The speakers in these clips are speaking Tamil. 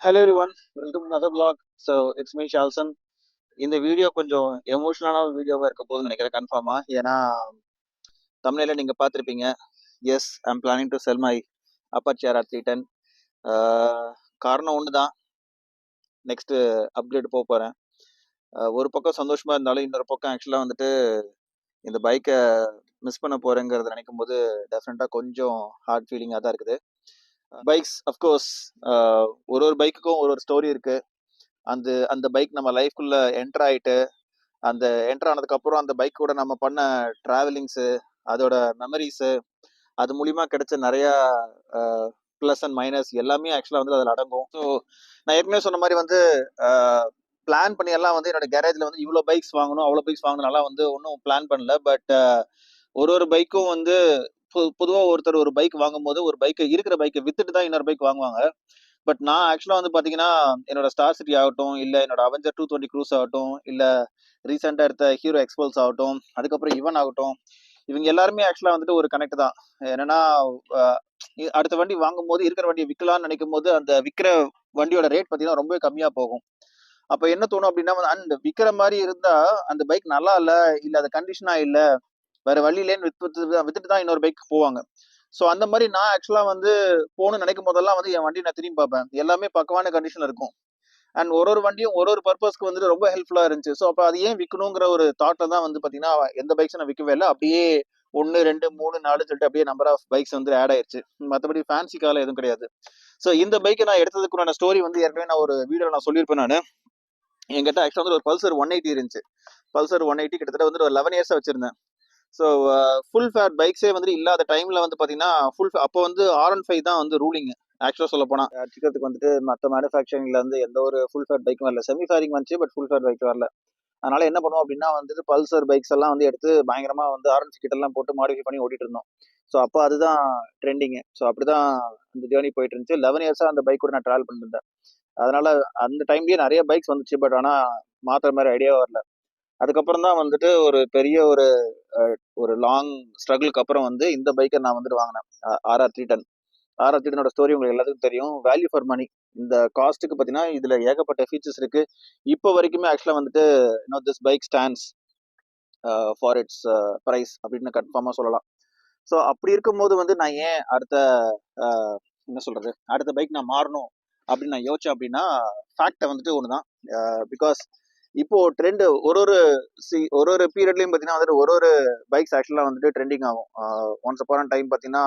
Hello everyone, welcome to another vlog. So it's me Shalson. இந்த வீடியோ கொஞ்சம் எமோஷனலான வீடியோவா இருக்க போகுதுன்னு நினைக்கிறேன் கன்ஃபார்மா. ஏன்னா தமிழ்ல நீங்க பார்த்துருப்பீங்க. Yes I'm planning to sell my aperture R310. காரணம் ஒன்று தான், நெக்ஸ்ட் அப்கிரேட் போக போகிறேன். ஒரு பக்கம் சந்தோஷமா இருந்தாலும் இன்னொரு பக்கம் ஆக்சுவலாக வந்துட்டு இந்த பைக்கை மிஸ் பண்ண போகிறேங்கிறத நினைக்கும் போது டெஃபினட்டாக கொஞ்சம் ஹார்ட் ஃபீலிங்காக தான் இருக்குது. பைக்ஸ் அஃப்கோர்ஸ் ஒரு ஒரு பைக்குக்கும் ஒரு ஒரு ஸ்டோரி இருக்கு. அந்த அந்த பைக் நம்ம லைஃப்குள்ள என்டர் ஆயிட்டு அந்த என்டர் ஆனதுக்கு அப்புறம் அந்த பைக் கூட நம்ம பண்ண டிராவலிங்ஸு, அதோட மெமரிஸு, அது மூலியமா கிடைச்ச நிறைய ப்ளஸ் அண்ட் மைனஸ் எல்லாமே ஆக்சுவலாக வந்து அதில் அடங்கும். ஸோ நான் ஏற்கனவே சொன்ன மாதிரி வந்து பிளான் பண்ணி எல்லாம் வந்து என்னோட கேரேஜில் வந்து இவ்வளோ பைக்ஸ் வாங்கணும் அவ்வளோ பைக்ஸ் வாங்கணும்னாலாம் வந்து ஒன்றும் பிளான் பண்ணல. பட் ஒரு ஒரு பைக்கும் வந்து பொதுவாக ஒருத்தர் ஒரு பைக் வாங்கும்போது ஒரு பைக்கை இருக்கிற பைக்கை வித்துட்டு தான் இன்னொரு பைக் வாங்குவாங்க. பட் நான் ஆக்சுவலாக வந்து பார்த்தீங்கன்னா என்னோட ஸ்டார் சிட்டி ஆகட்டும், இல்லை என்னோட அவெஞ்சர் 220 க்ரூஸ் ஆகட்டும், இல்லை ரீசெண்டாக எடுத்த ஹீரோ எக்ஸ்பல்ஸ் ஆகட்டும், அதுக்கப்புறம் இவன் ஆகட்டும், இவங்க எல்லாருமே ஆக்சுவலாக வந்துட்டு ஒரு கனெக்ட் தான். என்னன்னா அடுத்த வண்டி வாங்கும் போது இருக்கிற வண்டியை விற்கலாம்னு நினைக்கும் போது அந்த விற்கிற வண்டியோட ரேட் பார்த்தீங்கன்னா ரொம்பவே கம்மியாக போகும். அப்போ என்ன தோணும் அப்படின்னா, அந்த விற்கிற மாதிரி இருந்தா அந்த பைக் நல்லா இல்லை, இல்லை அது கண்டிஷனா இல்லை, வேற வழியிலேன்னு வித்துட்டு தான் இன்னொரு பைக் போவாங்க. ஸோ அந்த மாதிரி நான் ஆக்சுவலாக வந்து போகணும்னு நினைக்கும் போதெல்லாம் வந்து என் வண்டி நான் திரும்பி பார்ப்பேன். எல்லாமே பக்கவான கண்டிஷனில் இருக்கும். அண்ட் ஒரு ஒரு வண்டியும் ஒரு ஒரு பர்பஸ்க்கு வந்துட்டு ரொம்ப ஹெல்ப்ஃபுல்லாக இருந்துச்சு. ஸோ அப்போ அது ஏன் விற்கணுங்கிற ஒரு தாட்டில் தான் வந்து பார்த்தீங்கன்னா எந்த பைக்ஸும் நான் விற்கவே இல்லை. அப்படியே 1, 2, 3, 4 சொல்லிட்டு அப்படியே நம்பர் ஆஃப் பைக்ஸ் வந்து ஆட் ஆயிடுச்சு. மற்றபடி ஃபேன்சிக்கால எதுவும் கிடையாது. ஸோ இந்த பைக்கை நான் எடுத்ததுக்குறான ஸ்டோரி வந்து ஏற்கனவே நான் ஒரு வீடியோவில் நான் சொல்லியிருப்பேன். நான் என்கிட்ட ஆக்சுவலாக வந்து ஒரு பல்சர் 180 இருந்துச்சு. பல்சர் 180 கிட்டத்தட்ட வந்து ஒரு 11 இயர்ஸாக வச்சிருந்தேன். ஸோ ஃபுல் ஃபேட் பைக்ஸே வந்து இல்லாத டைமில் வந்து பார்த்தீங்கன்னா அப்போ வந்து R15 தான் வந்து ரூலிங். ஆக்சுவலாக சொல்ல போனால் அடிக்கிறதுக்கு வந்துட்டு மற்ற மேனுஃபேக்சரிங்ல வந்து எந்த ஒரு ஃபுல் ஃபேட் பைக்கும் வரல. செமி ஃபேரிங் வந்துச்சு, பட் ஃபுல் ஃபேட் பைக் வரல. அதனால என்ன பண்ணுவோம் அப்படின்னா வந்துட்டு பல்சர் பைக்ஸ் எல்லாம் வந்து எடுத்து பயங்கரமா வந்து R15 கிட்ட எல்லாம் போட்டு மாடிஃபை பண்ணி ஓட்டிட்டு இருந்தோம். ஸோ அப்போ அதுதான் ட்ரெண்டிங்கு. ஸோ அப்படிதான் அந்த ஜேர்னி போயிட்டு இருந்துச்சு. 11 இயர்ஸாக அந்த பைக் கூட நான் ட்ராவல் பண்ணிட்டு இருந்தேன். அதனால அந்த டைம்லயே நிறைய பைக்ஸ் வந்துச்சு, பட் ஆனால் மாற்றுற மாதிரி ஐடியாவே வரல. அதுக்கப்புறம் தான் வந்துட்டு ஒரு பெரிய ஒரு லாங் ஸ்ட்ரகிளுக்கு அப்புறம் வந்து இந்த பைக்கை நான் வந்துட்டு வாங்கினேன். RR310. RR310ஓட ஸ்டோரி உங்களுக்கு எல்லாத்துக்கும் தெரியும். Value for money. இந்த காஸ்ட்டுக்கு பார்த்தீங்கன்னா இதுல ஏகப்பட்ட ஃபீச்சர்ஸ் இருக்கு. இப்போ வரைக்குமே ஆக்சுவலாக வந்துட்டு this bike stands for its price அப்படின்னு கன்ஃபார்மாக சொல்லலாம். ஸோ அப்படி இருக்கும்போது வந்து நான் ஏன் என்ன சொல்றது, அடுத்த பைக் நான் மாறணும் அப்படின்னு நான் யோசிச்சேன் அப்படின்னா ஃபேக்டை வந்துட்டு ஒன்று தான். பிகாஸ் இப்போ ட்ரெண்ட் ஒரு ஒரு பீரியட்லயும் பார்த்தீங்கன்னா வந்துட்டு ஒரு ஒரு பைக்ஸ் ஆக்சுவலாக வந்துட்டு ட்ரெண்டிங் ஆகும். ஒன்ஸ் அப்பான் டைம் பார்த்தீங்கன்னா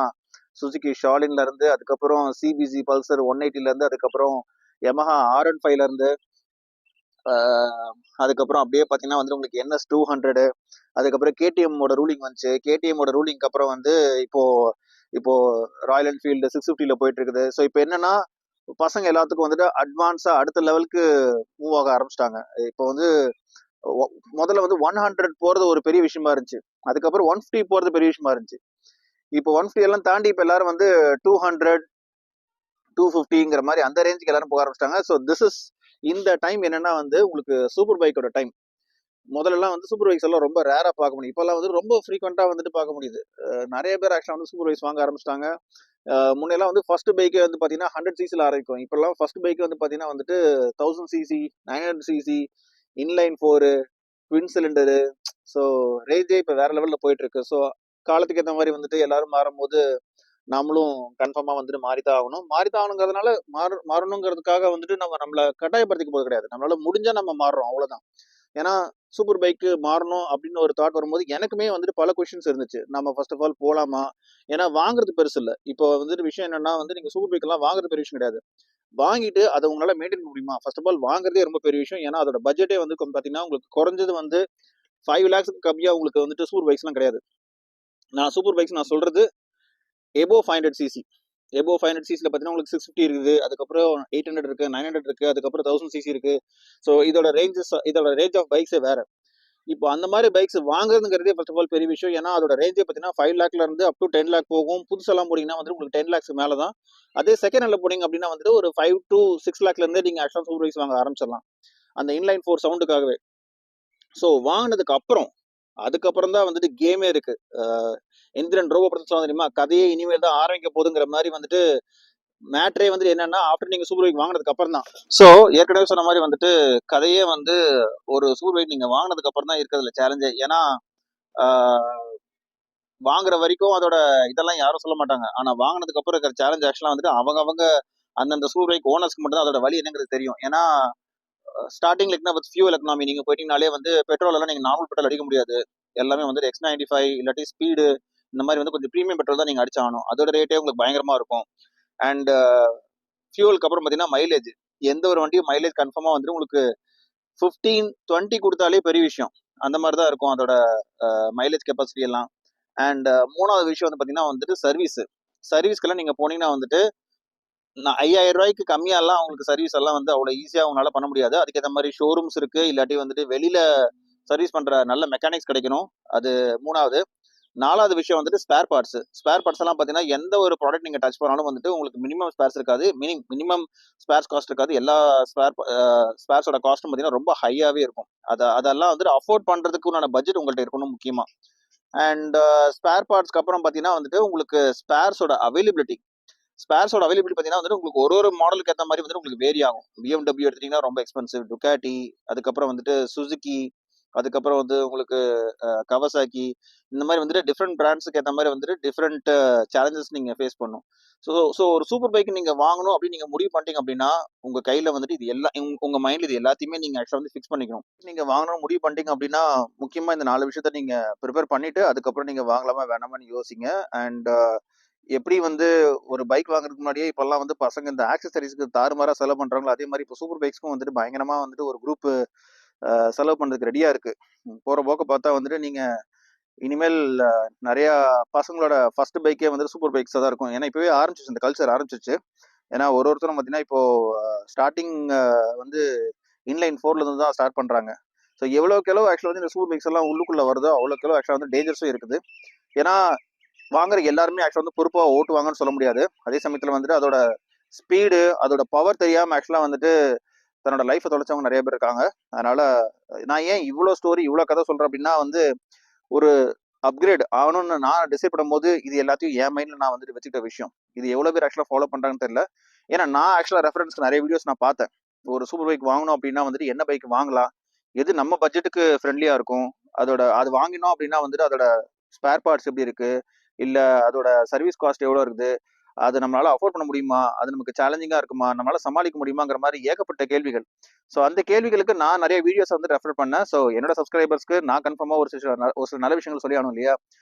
சுசுகி ஷாலின்ல இருந்து, அதுக்கப்புறம் சிபிசி பல்சர் 180ல இருந்து, அதுக்கப்புறம் Yamaha R15ல இருந்து, அதுக்கப்புறம் அப்படியே பார்த்தீங்கன்னா வந்து உங்களுக்கு NS 200, அதுக்கப்புறம் கேடிஎம்மோட ரூலிங் வந்துச்சு. கேடிஎம்மோட ரூலிங்க்கு அப்புறம் வந்து இப்போ இப்போ ராயல் என்ஃபீல்டு 650ல போயிட்டு இருக்குது. ஸோ இப்போ என்னன்னா பசங்க எல்லாத்துக்கும் வந்துட்டு அட்வான்ஸா அடுத்த லெவலுக்கு மூவ் ஆக ஆரம்பிச்சிட்டாங்க. இப்போ வந்து முதல்ல வந்து 100 போறது ஒரு பெரிய விஷயமா இருந்துச்சு. அதுக்கப்புறம் 150 போறது பெரிய விஷயமா இருந்துச்சு. இப்போ 150 எல்லாம் தாண்டி இப்போ எல்லாரும் வந்து 200, 250ங்கிற மாதிரி அந்த ரேஞ்சுக்கு எல்லாரும் போக ஆரம்பிச்சிட்டாங்க. ஸோ திஸ் இஸ் இந்த டைம் என்னன்னா வந்து உங்களுக்கு சூப்பர் பைக்கோட டைம். முதல்லலாம் வந்து சூப்பர் பைக்ஸ் எல்லாம் ரொம்ப ரேரா பார்க்க முடியும். இப்பெல்லாம் வந்து ரொம்ப ஃப்ரீக்வெண்டா வந்துட்டு பார்க்க முடியுது. நிறைய பேர் ஆக்சுவலா வந்து சூப்பர் பைக்ஸ் வாங்க ஆரம்பிச்சிட்டாங்க. முன்னெல்லாம் வந்து ஃபர்ஸ்ட் பைக்கே வந்து பார்த்தீங்கன்னா 100 சிசியில் ஆரம்பிக்கும். இப்பெல்லாம் ஃபர்ஸ்ட் பைக் வந்து பார்த்தீங்கன்னா வந்துட்டு 1000 cc, 900 cc, inline 4, twin cylinder. So ரேஞ்சே இப்போ வேற லெவலில் போயிட்டு இருக்கு. ஸோ காலத்துக்கு ஏற்ற மாதிரி வந்துட்டு எல்லாரும் மாறும்போது நாமளும் கன்ஃபார்மாக வந்துட்டு மாறித்தான் ஆகணும். மாறித்தான் ஆகணுங்கிறதுனால மாறணுங்கிறதுக்காக வந்துட்டு நம்மளை கட்டாயப்படுத்திக்க போது கிடையாது. நம்மளால முடிஞ்சா நம்ம மாறுறோம், அவ்வளோதான். ஏன்னா சூப்பர் பைக்கு மாறணும் அப்படின்னு ஒரு தாட் வரும்போது எனக்குமே வந்துட்டு பல கொஸ்டின்ஸ் இருந்துச்சு. நம்ம ஃபர்ஸ்ட் ஆஃப் ஆல் போகலாமா? ஏன்னா வாங்குறது பெருசு இல்லை. இப்போ வந்துட்டு விஷயம் என்னன்னா வந்து நீங்க சூப்பர் பைக் எல்லாம் வாங்குறது பெரிய விஷயம் கிடையாது. வாங்கிட்டு அதை உங்களால மெயின்டைன் முடியுமா? ஃபர்ஸ்ட் ஆஃப் ஆல் வாங்குறதே ரொம்ப பெரிய விஷயம். ஏன்னா அதோட பட்ஜெட்டே வந்து பார்த்தீங்கன்னா உங்களுக்கு குறைஞ்சது வந்து 5 lakhs கம்மியா உங்களுக்கு வந்துட்டு சூப்பர் பைக்ஸ் எல்லாம் கிடையாது. சூப்பர் பைக்ஸ் நான் சொல்றது எபோ 500 சிசி. எபோ 500 சிசியில் பார்த்தீங்கன்னா உங்களுக்கு 650 இருக்குது, அதுக்கப்புறம் 800 இருக்கு, 900 இருக்கு, அதுக்கப்புறம் 1000 சிசி இருக்கு. ஸோ இதோட ரேஞ்ச் ஆஃப் பைக்ஸே வேற. இப்போ அந்த மாதிரி பைக்ஸ் வாங்குறதுங்கிறதே ஃபர்ஸ்ட் ஆஃப் ஆல் பெரிய விஷயம். ஏன்னா அதோட ரேஞ்சே பார்த்தீங்கன்னா 5 lakhல இருந்து அப் டு 10 lakh போகும். புதுசெல்லாம் போனீங்கன்னா வந்து உங்களுக்கு 10 lakhs மேலே தான். அதே செகண்ட் ஹேண்ட்ல போனீங்க அப்படின்னா வந்துட்டு ஒரு 5 to 6 lakhல இருந்தே நீங்க ஆக்சுவலாக சூப்பர் பைக்ஸ் வாங்க ஆரம்பிச்சிடலாம், அந்த இன்லைன் 4 சவுண்டுக்காகவே. ஸோ வாங்கினதுக்கு அதுக்கப்புறம் தான் வந்துட்டு கேமே இருக்கு. எந்திரன் ரோபோ படத்துல தெரியுமா, கதையே இனிமேல் தான் ஆரம்பிக்க போதுங்கிற மாதிரி வந்துட்டு மேட்ரே வந்து என்னன்னா ஆஃப்டர் நீங்க சூப்பர் பைக் வாங்கினதுக்கு அப்புறம் தான். ஸோ ஏற்கனவே சொன்ன மாதிரி வந்துட்டு கதையே வந்து ஒரு சூப்பர் பைக் நீங்க வாங்கினதுக்கு அப்புறம் தான் இருக்கிறதுல சேலஞ்சே. ஏன்னா வாங்குற வரைக்கும் அதோட இதெல்லாம் யாரும் சொல்ல மாட்டாங்க. ஆனா வாங்கினதுக்கு அப்புறம் இருக்கிற சேலஞ்ச் ஆக்சுவலா வந்துட்டு அவங்க அந்தந்த சூப்பர் பைக் ஓனர்ஸ்க்கு மட்டும் தான் அதோட வழி என்னங்கிறது தெரியும். ஏன்னா ஸ்டார்டிங்ல என்ன ஃபியூல் எக்கனாமி நீங்க போயிட்டீங்கனாலே வந்து பெட்ரோல் எல்லாம் நீங்க நார்மல் பெட்ரோல் அடிக்க முடியாது. எல்லாமே வந்து X95 இல்லாட்டி ஸ்பீடு இந்த மாதிரி வந்து கொஞ்சம் ப்ரீமியம் பெட்ரோல் தான் நீங்க அடிச்சாகணும். அதோட ரேட்டே உங்களுக்கு பயங்கரமா இருக்கும். அண்ட் ஃபியூலுக்கு அப்புறம் பார்த்தீங்கன்னா மைலேஜ். எந்த ஒரு வண்டியும் மைலேஜ் கன்ஃபார்மா வந்துட்டு உங்களுக்கு 15-20 கொடுத்தாலே பெரிய விஷயம். அந்த மாதிரி தான் இருக்கும் அதோட மைலேஜ் கெப்பாசிட்டி எல்லாம். அண்ட் மூணாவது விஷயம் வந்து பார்த்தீங்கன்னா வந்துட்டு சர்வீஸ்க்கெல்லாம் நீங்க போனீங்கன்னா வந்துட்டு 5000 ரூபாய்க்கு கம்மியாலாம் அவங்களுக்கு சர்வீஸ் எல்லாம் வந்து அவ்வளோ ஈஸியாக அவங்களால பண்ண முடியாது. அதுக்கேற்ற மாதிரி ஷோரூம்ஸ் இருக்கு, இல்லாட்டி வந்துட்டு வெளியில சர்வீஸ் பண்ற நல்ல மெக்கானிக்ஸ் கிடைக்கணும். அது மூணாவது. நாலாவது விஷயம் வந்துட்டு ஸ்பேர் பார்ட்ஸ் எல்லாம் பார்த்தீங்கன்னா எந்த ஒரு ப்ராடக்ட் நீங்க டச் பண்ணாலும் வந்துட்டு உங்களுக்கு மினிமம் ஸ்பேர்ஸ் இருக்காது, மினிமம் ஸ்பேர்ஸ் காஸ்ட் இருக்காது. எல்லா ஸ்பேர்ஸோட காஸ்ட்டும் பார்த்தீங்கன்னா ரொம்ப ஹையாவே இருக்கும். அதெல்லாம் வந்துட்டு அஃபோர்ட் பண்றதுக்கு உண்டான பட்ஜெட் உங்கள்கிட்ட இருக்கணும் முக்கியமா. அண்ட் ஸ்பேர் பார்ட்ஸ்க்கு அப்புறம் பார்த்தீங்கன்னா வந்துட்டு உங்களுக்கு ஸ்பேர்ஸோட அவைலபிலிட்டி பார்த்தீங்கன்னா வந்துட்டு உங்களுக்கு ஒரு மாடலுக்கு ஏற்ற மாதிரி வந்துட்டு உங்களுக்கு வேரி ஆகும். BMW எடுத்தீங்கன்னா ரொம்ப எக்ஸ்பென்சிவ், டுக்காட்டி, அதுக்கப்புறம் வந்துட்டு சுசுகி, அதுக்கப்புறம் வந்து உங்களுக்கு கவசாக்கி, இந்த மாதிரி வந்துட்டு டிஃப்ரெண்ட் பிராண்ட்ஸுக்கு ஏற்ற மாதிரி வந்துட்டு டிஃப்ரெண்ட் சேலஞ்சஸ் நீங்க ஃபேஸ் பண்ணும். ஸோ ஒரு சூப்பர் பைக் நீங்க வாங்கணும் அப்படின்னு நீங்க முடிவு பண்ணிட்டீங்க அப்படின்னா உங்க கையில வந்துட்டு இது எல்லாம் உங்க மைண்ட்ல இது எல்லாத்தையுமே நீங்க ஆக்சுவலா வந்து ஃபிக்ஸ் பண்ணிக்கணும். நீங்க வாங்கணும் முடிவு பண்ணிட்டீங்க அப்படின்னா முக்கியமா இந்த 4 விஷயத்த நீங்க ப்ரிப்பேர் பண்ணிட்டு அதுக்கப்புறம் நீங்க வாங்கலாமா வேணாமான்னு யோசிங்க. அண்ட் எப்படி வந்து ஒரு பைக் வாங்குறதுக்கு முன்னாடியே இப்பெல்லாம் வந்து பசங்க இந்த ஆக்சசரிஸ்க்கு தாறுமாறா செலவு பண்றாங்களோ அதே மாதிரி இப்போ சூப்பர் பைக்ஸ்க்கும் வந்துட்டு பயங்கரமா வந்துட்டு ஒரு குரூப் செலவு பண்றதுக்கு ரெடியா இருக்கு. போற போக்க பார்த்தா வந்துட்டு நீங்க இனிமேல் நிறைய பசங்களோட ஃபர்ஸ்ட் பைக்கே வந்துட்டு சூப்பர் பைக்ஸா தான் இருக்கும். ஏன்னா இப்பவே ஆரம்பிச்சிச்சு, இந்த கல்ச்சர் ஆரம்பிச்சிச்சு. ஏன்னா ஒருத்தரும் பார்த்தீங்கன்னா இப்போ ஸ்டார்டிங் வந்து இன்லைன் 4ல இருந்து தான் ஸ்டார்ட் பண்றாங்க. ஸோ எவ்வளோக்கு எவ்வளோ ஆக்சுவலாக வந்து இந்த சூப்பர் பைக்ஸ் எல்லாம் உள்ளுக்குள்ள வருதோ அவ்வளோக்கு எவ்வளோ ஆக்சுவலாக வந்து டேஞ்சர்ஸும் இருக்குது. ஏன்னா வாங்குற எல்லாருமே ஆக்சுவலாக வந்து பொறுப்பாக ஓட்டுவாங்கன்னு சொல்ல முடியாது. அதே சமயத்தில் வந்துட்டு அதோட ஸ்பீடு, அதோட பவர் தெரியாம ஆக்சுவலாக வந்துட்டு தன்னோட லைஃப்பை தொலைச்சவங்க நிறைய பேர் இருக்காங்க. அதனால நான் ஏன் இவ்வளோ ஸ்டோரி இவ்வளோ கதை சொல்றேன் அப்படின்னா வந்து ஒரு அப்கிரேட் ஆகணும்னு நான் டிசைட் பண்ணும்போது இது எல்லாத்தையும் என் மைண்ட்ல நான் வந்துட்டு வச்சுக்கிட்ட விஷயம். இது எவ்வளோ பேர் ஆக்சுவலாக ஃபாலோ பண்றாங்கன்னு தெரியல. ஏன்னா நான் ஆக்சுவலாக ரெஃபரன்ஸ்க்கு நிறைய வீடியோஸ் நான் பார்த்தேன். ஒரு சூப்பர் பைக் வாங்கணும் அப்படின்னா வந்துட்டு என்ன பைக் வாங்கலாம், எது நம்ம பட்ஜெட்டுக்கு ஃப்ரெண்ட்லியா இருக்கும், அது வாங்கினோம் அப்படின்னா வந்துட்டு அதோட ஸ்பேர் பார்ட்ஸ் எப்படி இருக்கு, இல்ல அதோட சர்வீஸ் காஸ்ட் எவ்வளோ இருக்குது, அது நம்மளால அஃபோர்ட் பண்ண முடியுமா, அது நமக்கு சேலஞ்சிங்கா இருக்குமா, நம்மளால சமாளிக்க முடியுமாங்கிற மாதிரி ஏகப்பட்ட கேள்விகள். ஸோ அந்த கேள்விகளுக்கு நான் நிறைய வீடியோஸ் வந்து ரெஃபர் பண்ணேன். ஸோ என்னோட சப்ஸ்கிரைபர்ஸ்க்கு நான் கன்ஃபார்மா ஒரு சில நல்ல விஷயங்கள் சொல்லி ஆகணும் இல்லையா.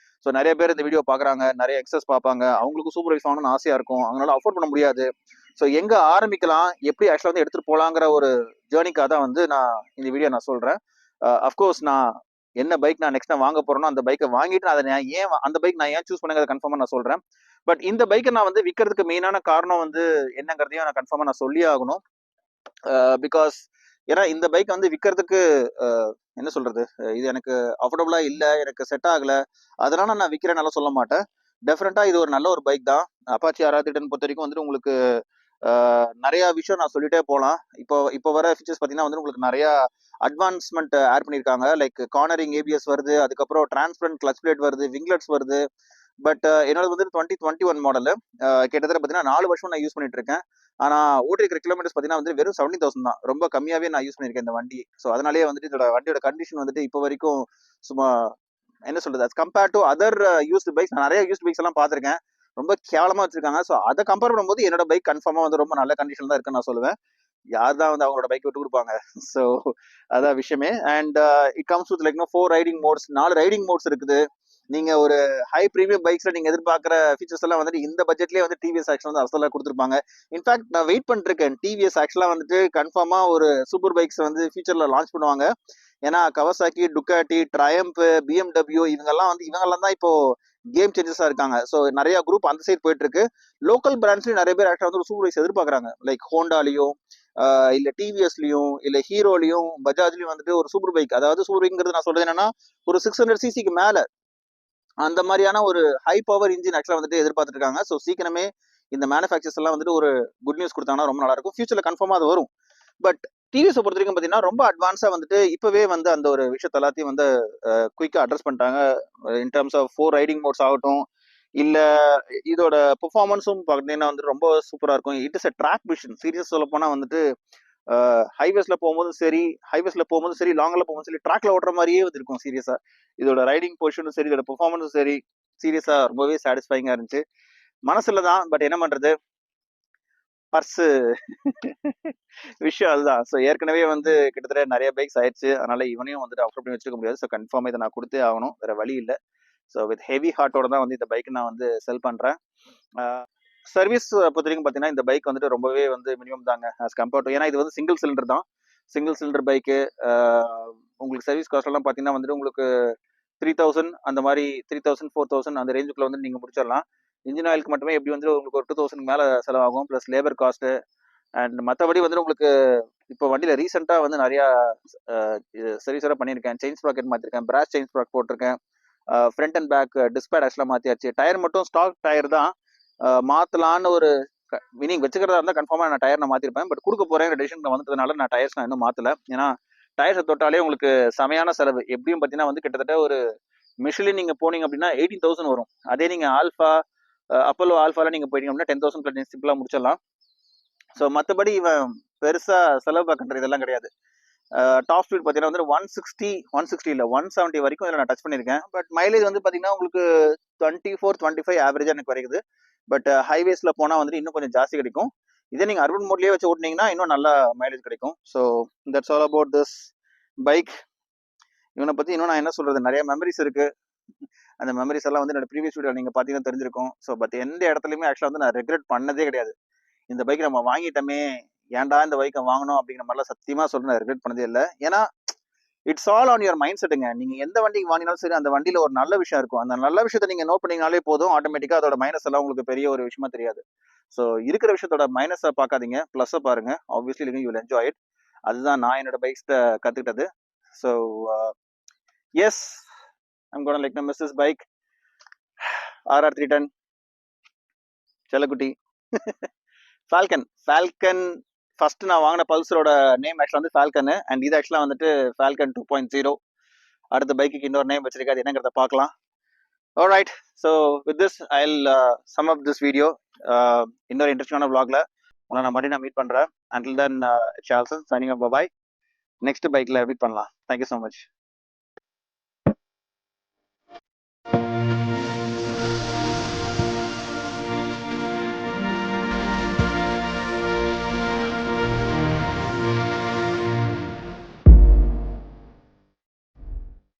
ஸோ நிறைய பேர் இந்த வீடியோ பார்க்குறாங்க, நிறைய எக்ஸஸ் பார்ப்பாங்க, அவங்களுக்கு சூப்பர் பைக்ஸ் வாங்கணும்னு ஆசையா இருக்கும், அவங்களால அஃபோர்ட் பண்ண முடியாது. ஸோ எங்க ஆரம்பிக்கலாம், எப்படி ஆக்சுவலாக வந்து எடுத்துட்டு போலாங்கிற ஒரு ஜேர்னிக்காக தான் வந்து நான் இந்த வீடியோ நான் சொல்றேன். அஃப்கோர்ஸ் நான் என்ன பைக் நான் நெக்ஸ்ட் வாங்க போறேனோ அந்த பைக்கை வாங்கிட்டு அதை அந்த பைக் நான் ஏன் சூஸ் பண்ணுங்க கன்ஃபார்மா நான் சொல்றேன். பட் இந்த பைக்கை நான் வந்து விற்கிறதுக்கு மெயினான காரணம் வந்து என்னங்கிறதையும் நான் கன்ஃபார்மா நான் சொல்லி ஆகணும். பிகாஸ் ஏன்னா இந்த பைக் வந்து விற்கிறதுக்கு என்ன சொல்றது, இது எனக்கு அஃபோர்டபுளா இல்லை, எனக்கு செட் ஆகல, அதனால நான் விற்கிறேன்னு சொல்ல மாட்டேன். டெஃபினட்டா இது ஒரு நல்ல ஒரு பைக் தான். அப்பாச்சி R10 பொறுத்த வரைக்கும் வந்துட்டு உங்களுக்கு நிறைய விஷயம் நான் சொல்லிட்டே போகலாம். இப்போ வர ஃபீச்சர்ஸ் பார்த்தீங்கன்னா வந்து உங்களுக்கு நிறைய அட்வான்ஸ்மெண்ட் ஆட் பண்ணியிருக்காங்க. லைக் கார்னரிங் ABS வருது, அதுக்கப்புறம் டிரான்ஸ்பரண்ட் கிளச் பிளேட் வருது, விங்லெட்ஸ் வருது. பட் என்னோட வந்து 2021 மாடலு, கிட்டத்தட்ட பார்த்தீங்கன்னா 4 வருஷம் நான் யூஸ் பண்ணிட்டு இருக்கேன். ஆனால் ஓட்டிருக்கிற கிலோமீட்டர்ஸ் பார்த்தீங்கன்னா வந்து வெறும் 70,000 தான். ரொம்ப கம்மியாகவே நான் யூஸ் பண்ணியிருக்கேன் இந்த வண்டி. ஸோ அதனாலேயே வந்துட்டு இதோட வண்டியோட கண்டிஷன் வந்துட்டு இப்போ வரைக்கும் சும்மா என்ன சொல்றது, அது compared to other used bikes, நான் நிறைய யூஸ்டு பைக்ஸ் எல்லாம் பார்த்துருக்கேன், ரொம்ப கேவலமா வச்சிருக்காங்க. ஸோ அதை கம்பேர் பண்ணும்போது என்னோட பைக் கன்ஃபார்மா வந்து ரொம்ப நல்ல கண்டிஷன் தான் இருக்குன்னு நான் சொல்லுவேன். யார் தான் வந்து அவங்களோட பைக் விட்டு கொடுப்பாங்க. ஸோ அதான் விஷயமே. And it comes with like 4 riding modes, 4 riding modes இருக்குது. நீங்க ஒரு ஹை ப்ரீமியம் பைக்ஸ்ல நீங்க எதிர்பார்க்குற ஃபீச்சர்ஸ் எல்லாம் வந்துட்டு இந்த பட்ஜெட்லயே வந்து டிவிஎஸ் ஆக்சுவலா வந்து அசலா கொடுத்துருப்பாங்க. இன்ஃபேக்ட் நான் வெயிட் பண்ணிருக்கேன், டிவிஎஸ் ஆக்சுவலா வந்துட்டு கன்ஃபார்மா ஒரு சூப்பர் பைக்ஸ் வந்து ஃபியூச்சர்ல லான்ச் பண்ணுவாங்க. ஏன்னா கவாசாக்கி, டுக்காட்டி, ட்ரயம்ப், BMW இவங்கெல்லாம் தான் இப்போ கேம் சேஞ்சஸா இருக்காங்க. ஸோ நிறைய குரூப் அந்த சைடு போயிட்டு இருக்கு. லோக்கல் பிராண்ட்ஸ்லயும் நிறைய பேர் ஆக்சுவலா வந்து ஒரு சூப்பர் பைக்ஸ் எதிர்பார்க்குறாங்க. லைக் ஹோண்டாலையும் இல்ல டிவிஎஸ்லயும் இல்ல ஹீரோலையும் பஜாஜ்லயும் வந்துட்டு ஒரு சூப்பர் பைக், அதாவது சூப்பர் பைக்ங்கிறது நான் சொல்றது என்னன்னா ஒரு 600 சிசிக்கு மேல அந்த மாதிரியான ஒரு ஹை பவர் இன்ஜின் ஆக்சுவலா வந்துட்டு எதிர்பார்த்துட்டு இருக்காங்க. ஸோ சீக்கிரமே இந்த மேனுஃபேக்சர்ஸ் எல்லாம் வந்துட்டு ஒரு குட் நியூஸ் கொடுத்தாங்கன்னா ரொம்ப நல்லா இருக்கும். ஃபியூச்சர்ல கன்ஃபார்மா அது வரும். பட் டிவிஎஸ் பொறுத்த வரைக்கும் பார்த்தீங்கன்னா ரொம்ப அட்வான்ஸா வந்துட்டு இப்பவே வந்து அந்த ஒரு விஷயத்த எல்லாத்தையும் வந்து குயிக்கா அட்ரஸ் பண்ணிட்டாங்க. In terms of 4 riding modes ஆகட்டும், இல்ல இதோட பெர்ஃபார்மன்ஸும் பார்த்தீங்கன்னா வந்து ரொம்ப சூப்பரா இருக்கும். It is a track machine. சீரியஸா சொல்லப்போனா வந்துட்டு ஹைவேஸ்ல போகும்போதும் சரி, லாங்ல போகும்போதும் சரி, ட்ராக்ல ஓட்டுற மாரியே வந்து இருக்கும் சீரியஸா. இதோட ரைடிங் பொசிஷனும் சரி, இதோட பெர்ஃபார்மன்ஸும் சரி, சீரியஸா ரொம்பவே சாட்டிஸ்ஃபைங்கா இருந்துச்சு. மனசுல தான், பட் என்ன பண்றது? பர்ஸு விஷயம் அதுதான். ஸோ ஏற்கனவே வந்து கிட்டத்தட்ட நெறைய பைக்ஸ் ஆயிருச்சு. அதனால இவனையும் வந்துட்டு அஃபோர்ட் பண்ணி வச்சுக்க முடியாது. ஸோ கன்ஃபார்மா இத நான் குடுத்தே ஆகணும். வேற வழி இல்ல. ஸோ வித் ஹெவி ஹார்ட்டோட தான் வந்து இந்த பைக் நான் வந்து செல் பண்றேன். ஆ சர்வீஸ் பொறுத்தவரைக்கும் பார்த்தீங்கன்னா, இந்த பைக் வந்துட்டு ரொம்பவே வந்து மினிமம் தாங்க. ஆஸ் கம்பேர்ட் டூ, ஏன்னா இது வந்து சிங்கிள் சிலிண்டர் தான். Single cylinder bike. ஆ உங்களுக்கு சர்வீஸ் காஸ்ட் எல்லாம் பார்த்தீங்கன்னா வந்துட்டு உங்களுக்கு 3000 அந்த மாரி 3000, 4000 அந்த ரேஞ்சுக்குள்ள வந்து நீங்க முடிச்சிடலாம். இன்ஜின் ஆயிலுக்கு மட்டுமே எப்படி வந்து உங்களுக்கு ஒரு 2000 மேல செலவாகும். பிளஸ் லேபர் காஸ்ட் அண்ட் மத்தபடி வந்துட்டு உங்களுக்கு இப்போ வண்டியில ரீசெண்டா வந்து நிறைய சர்வீஸ் எல்லாம் பண்ணியிருக்கேன். செயின் ஸ்ப்ராக்கெட் மாத்திருக்கேன், பிராஸ் செயின் ஸ்ப்ராக் போட்டிருக்கேன், ஃப்ரண்ட் அண்ட் பேக் டிஸ்பேட் ஆக்சுவலா மாத்தியாச்சு. டயர் மட்டும் ஸ்டாக் டயர் தான். மாத்தலான்னு ஒரு மீனிங் வச்சுக்கிறதா இருந்தால் கன்ஃபார்மா நான் டயர் நான் மாத்திருப்பேன். பட் கொடுக்க போறேன் டெசிஷன் வந்ததுனால நான் டயர்ஸ் நான் இன்னும் மாத்தல. ஏன்னா டயர்ஸை தொட்டாலே உங்களுக்கு செமையான செலவு. எப்படியும் பார்த்தீங்கன்னா வந்து கிட்டத்தட்ட ஒரு மிஷிலின் நீங்க போனீங்க அப்படின்னா 18,000 வரும். அதே நீங்க ஆல்ஃபா அப்போலோ ஆல்ஃபால நீங்க போயிட்டீங்க அப்படின்னா 10,000 சிம்பிளா முடிச்சிடலாம். ஸோ மற்றபடி இவன் பெருசா செலவு பார்க்கின்ற இதெல்லாம் கிடையாது. டாப் ஸ்பீட் பார்த்தீங்கன்னா வந்து 160 இல்லை 170 வரைக்கும் இதில் நான் டச் பண்ணியிருக்கேன். பட் மைலேஜ் வந்து பார்த்தீங்கன்னா உங்களுக்கு 24-25 ஆவரேஜாக எனக்கு கிடைக்குது. பட் ஹைவேஸில் போனால் வந்துட்டு இன்னும் கொஞ்சம் ஜாஸ்தி கிடைக்கும். இதே நீங்கள் அர்பன் மோட்லேயே வச்சு ஓட்டினீங்கன்னா இன்னும் நல்ல மைலேஜ் கிடைக்கும். So that's all about this bike. இவனை பற்றி இன்னும் நான் என்ன சொல்கிறது, நிறைய மெமரிஸ் இருக்குது. அந்த மெமரிஸ் எல்லாம் வந்து என்னோட ப்ரீவியஸ் வீடியோ நீங்கள் பார்த்தீங்கன்னா தெரிஞ்சிருக்கும். ஸோ பட் எந்த இடத்துலையுமே ஆக்சுவலாக வந்து நான் ரெக்ரெட் பண்ணதே கிடையாது. இந்த பைக் நம்ம வாங்கிட்டோமே, ஏன்டா இந்த பைக்கை வாங்கணும் அப்படிங்கிற மாதிரிலாம் சத்தியமா சொல்றேன், ரெக்ரெட் பண்ணதே இல்லை. ஏன்னா it's all on your mind செட்டுங்க. நீங்க எந்த வண்டிக்கு வாங்கினாலும் சரி, அந்த வண்டியில ஒரு நல்ல விஷயம் இருக்கும். அந்த நல்ல விஷயத்தை நீங்க நோட் பண்ணீங்கனாலே போதும், ஆட்டோமேட்டிக்கா அதோட மைனஸ் எல்லாம் உங்களுக்கு பெரிய ஒரு விஷயமா தெரியாது. ஸோ இருக்கிற விஷயத்தோட மைனஸை பார்க்காதீங்க, ப்ளஸ்ஸை பாருங்க. Obviously you will enjoy it. அதுதான் நான் என்னோட பைக்ஸ்ட கத்துக்கிட்டது. So yes, I'm gonna like miss this bike. RR 310 செல்லக்குட்டி. ஃபால்கன் ஃபர்ஸ்ட் நான் வாங்கின பல்சரோட நேம் ஆக்சுவலாக வந்து ஃபால்கனு. அண்ட் இது ஆக்சுவலாக வந்துட்டு ஃபால்கன் 2.0. அடுத்த பைக்கு இன்னொரு நேம் வச்சிருக்காது, என்னங்கிறத பார்க்கலாம். Alright, so with this I'll sum up this video. இன்னொரு இன்ட்ரெஸ்டிங்கான vlogல உங்களை நான் மறுபடியும் மீட் பண்ணுறேன். Until then Charlson signing off. Bye. Next பைக்கில் மீட் பண்ணலாம். Thank you so much.